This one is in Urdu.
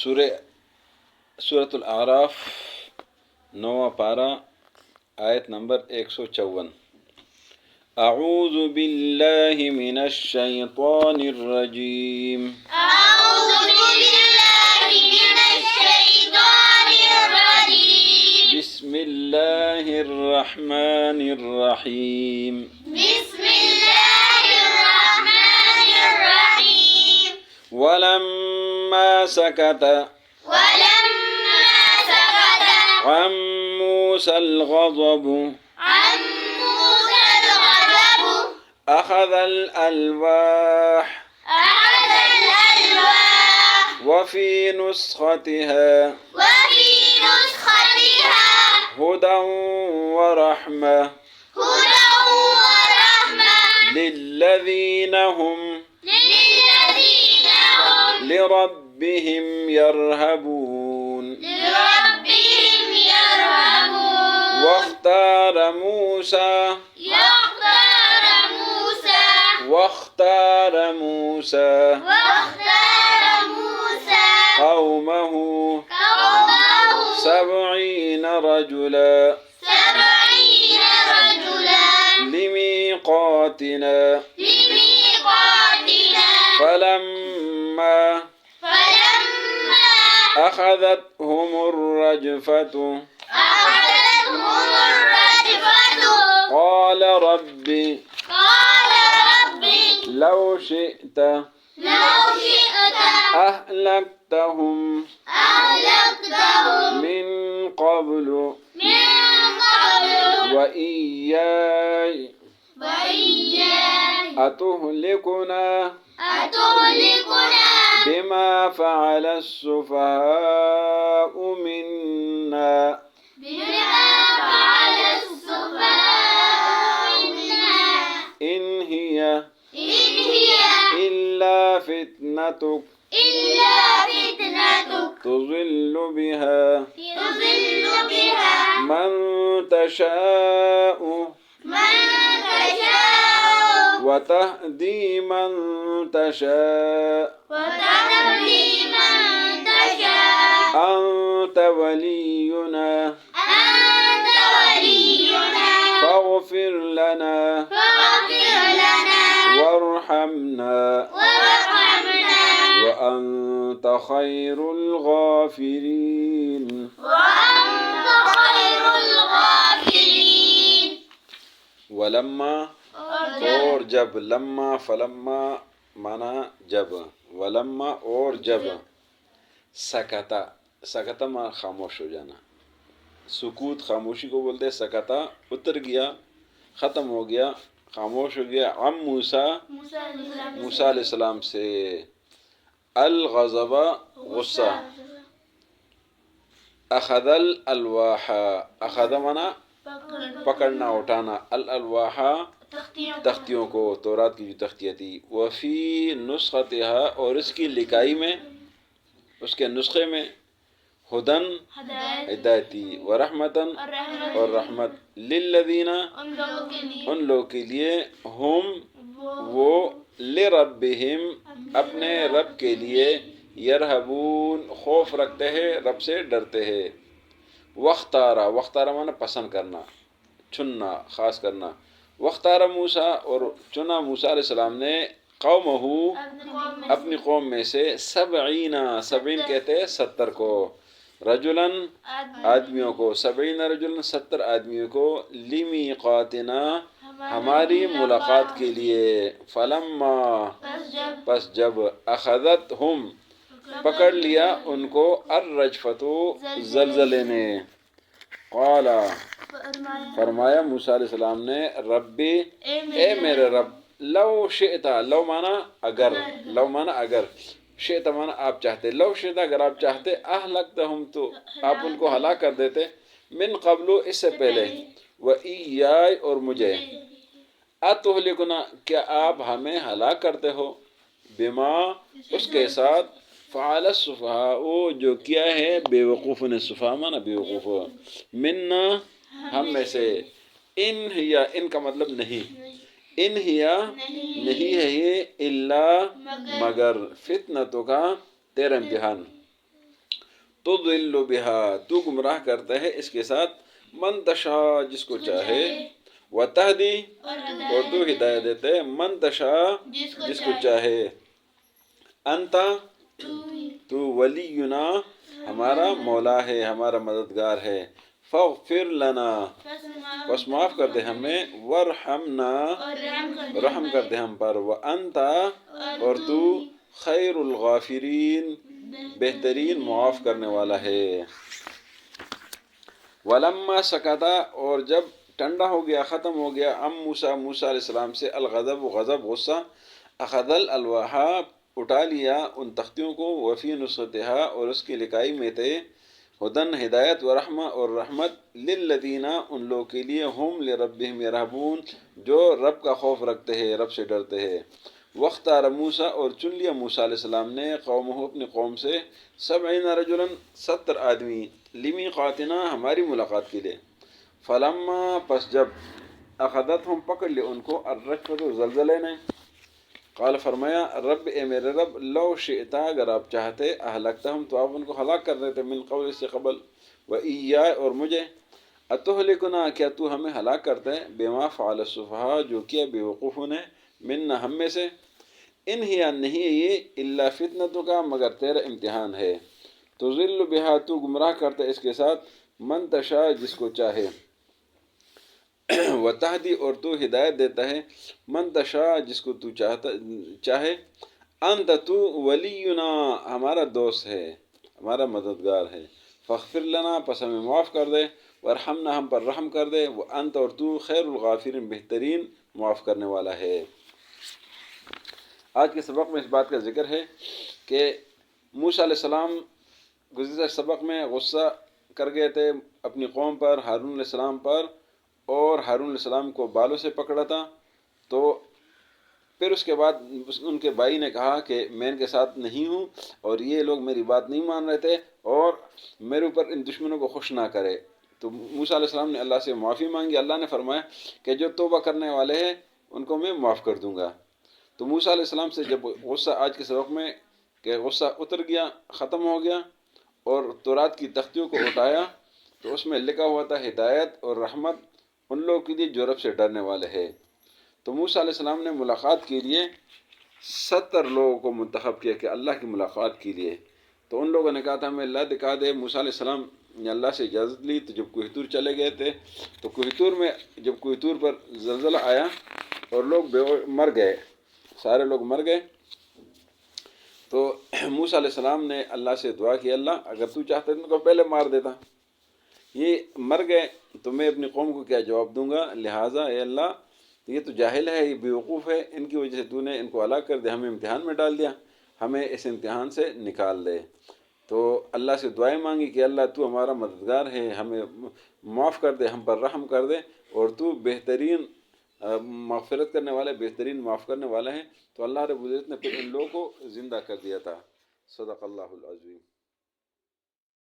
سورۃ الاعراف 9واں پارہ آیت نمبر 154۔ اعوذ باللہ من الشیطان الرجیم أعوذ بالله من الشيطان الرجيم بسم اللہ الرحمن الرحیم بسم الله الرحمن الرحيم ولما سکت عن موسى الغضب عن موسى الغضب أخذ الألواح وفي نسختها هدى ورحمة للذين هم لربهم يرهبون واختار موسى قومه 70 رجلا لميقاتنا فلما أخذتهم الرجفة قال ربي لو شئت أهلكتهم من قبل وإياي أتهلكنا بما فعل السفهاء منا إن هي إلا فتنتك تضل بها من تشاء وتهدي من تشاء أنت ولينا فاغفر لنا وارحمنا وأنت خير الغافرين۔ ولما اور جب، لما فلما مانا جب، ولما اور جب، سکتا سکتا مانا خاموش ہو جانا، سکوت خاموشی کو بولتے، سکتا اتر گیا، ختم ہو گیا، خاموش ہو گیا، عن موسیٰ موسیٰ علیہ السلام سے، الغضب غصہ، اخذ الالواح اخذ مانا پکڑنا اٹھانا، الالواح تختیوں کو، تورات کی جو تختیاں تھی، وفی نسختها اور اس کی لکائی میں، اس کے نسخے میں، ہدن ہدایت تھی، ورحمتن اور رحمت، للذین ان لوگوں کے لیے، ہم وہ، لربہم اپنے رب کے لیے، یرہبون خوف رکھتے ہیں، رب سے ڈرتے ہیں، واختارا واختارا مانا پسند کرنا، چننا، خاص کرنا، واختار موسیٰ اور چنا موسیٰ علیہ السلام نے، قومہ اپنی قوم میں سے، 70 کہتے ہیں 70 کو، رجلاً آدمیوں کو، 70 رجلاً 70 آدمیوں کو، لمیقاتنا ہماری ملاقات کے لیے، فلما پس جب، اخذتہم پکڑ لیا ان کو، الرجفۃ زلزلے نے، قال فرمایا موسیٰ علیہ السلام نے، ربی اے میرے رب، لو شئت، لو مانا اگر، لو مانا اگر، شئت مانا آپ چاہتے، لو شئت اگر آپ چاہتے، اہلکتہم تو آپ ان کو ہلاک کر دیتے، من قبل اس سے پہلے، وإیائی اور مجھے، اتہلکنا کیا آپ ہمیں ہلاک کرتے ہو، بما اس کے ساتھ، فعل السفہاء جو کیا ہے بے وقوفوں نے، سفہاء مانا بے وقوف، منا ہم میں سے، ان ہیا ان کا مطلب نہیں، ان ہیا نہیں ہے یہ الا مگر فتنتوں کا تیرا امتحان، تضل بہا تو گمراہ کرتا ہے اس کے ساتھ من تشاء جس کو چاہے وتہدی اور تو ہدایت دیتا ہے من تشاء جس کو چاہے انت تو ولینا ہمارا مولا ہے ہمارا مددگار ہے فاغفر لنا بس معاف کر دے ہمیں ورحمنا رحم کر دے ہم پر وانت اور تو خیر الغافرین بہترین معاف کرنے والا ہے ولما سکتا اور جب ٹھنڈا ہو گیا ختم ہو گیا موسیٰ علیہ السلام سے الغضب غضب غصہ اخذ الالواح اٹھا لیا ان تختیوں کو وفی نسختہا اور اس کی لکائی میں تھے ہدن ہدایت و رحمہ اور رحمت للذین ان لوگوں کے لیے ہم لربہم یرہبون جو رب کا خوف رکھتے ہیں رب سے ڈرتے ہیں واختار موسیٰ اور چن لیا موسیٰ علیہ السلام نے قومہ اپنی قوم سے 70 رجلا 70 آدمی لمیقاتنا ہماری ملاقات کے لیے فلما پس جب اخذتہم پکڑ لی ان کو الرجفۃ زلزلے نے قال فرمایا رب اے میرے رب لو شئتا اگر آپ چاہتے اہلکتہم تو آپ ان کو ہلاک کر دیتے من قبل سے قبل وإیایا اور مجھے اتہلکنا کیا تو ہمیں ہلاک کرتے بما فعل السفہاء جو کیا بے وقوفوں نے منا ہم میں سے ان ہی نہیں ہے یہ الا فتنتک مگر تیرا امتحان ہے تضل بہا تو گمراہ کرتا ہے اس کے ساتھ من تشاء جس کو چاہے وتہدی اور تو ہدایت دیتا ہے من تشاء جس کو تو چاہے انت تو ولینا ہمارا دوست ہے ہمارا مددگار ہے فاغفر لنا پس ہمیں معاف کر دے ورحمنا ہم پر رحم کر دے وانت اور تو خیر الغافرین بہترین معاف کرنے والا ہے آج کے سبق میں اس بات کا ذکر ہے کہ موسیٰ علیہ السلام گزشتہ سبق میں غصہ کر گئے تھے اپنی قوم پر ہارون علیہ السلام پر اور ہارون علیہ السلام کو بالوں سے پکڑا تھا تو پھر اس کے بعد ان کے بھائی نے کہا کہ میں ان کے ساتھ نہیں ہوں اور یہ لوگ میری بات نہیں مان رہے تھے اور میرے اوپر ان دشمنوں کو خوش نہ کرے تو موسیٰ علیہ السلام نے اللہ سے معافی مانگی اللہ نے فرمایا کہ جو توبہ کرنے والے ہیں ان کو میں معاف کر دوں گا تو موسیٰ علیہ السلام سے جب غصہ آج کے سبق میں کہ غصہ اتر گیا ختم ہو گیا اور تورات کی تختیوں کو اٹھایا تو اس میں لکھا ہوا تھا ہدایت اور رحمت ان لوگوں کے لیے جو رب سے ڈرنے والے ہیں تو موسیٰ علیہ السلام نے ملاقات کے لیے 70 لوگوں کو منتخب کیا کہ اللہ کی ملاقات کے لیے تو ان لوگوں نے کہا تھا ہمیں اللہ دکھا دے موسیٰ علیہ السلام نے اللہ سے اجازت لی تو جب کوہ طور چلے گئے تھے تو کوہ طور میں جب کوہ طور پر زلزلہ آیا اور لوگ مر گئے سارے لوگ مر گئے تو موسیٰ علیہ السلام نے اللہ سے دعا کی اللہ اگر تو چاہتا تو ان کو پہلے مار دیتا یہ مر گئے تو میں اپنی قوم کو کیا جواب دوں گا لہٰذا اے اللہ یہ تو جاہل ہے یہ بیوقوف ہے ان کی وجہ سے تو نے ان کو ہلاک کر دیا ہمیں امتحان میں ڈال دیا ہمیں اس امتحان سے نکال دے تو اللہ سے دعائیں مانگی کہ اللہ تو ہمارا مددگار ہے ہمیں معاف کر دے ہم پر رحم کر دے اور تو بہترین مغفرت کرنے والا بہترین معاف کرنے والا ہے تو اللہ رب العزت نے پھر ان لوگوں کو زندہ کر دیا تھا صدق اللہ العظیم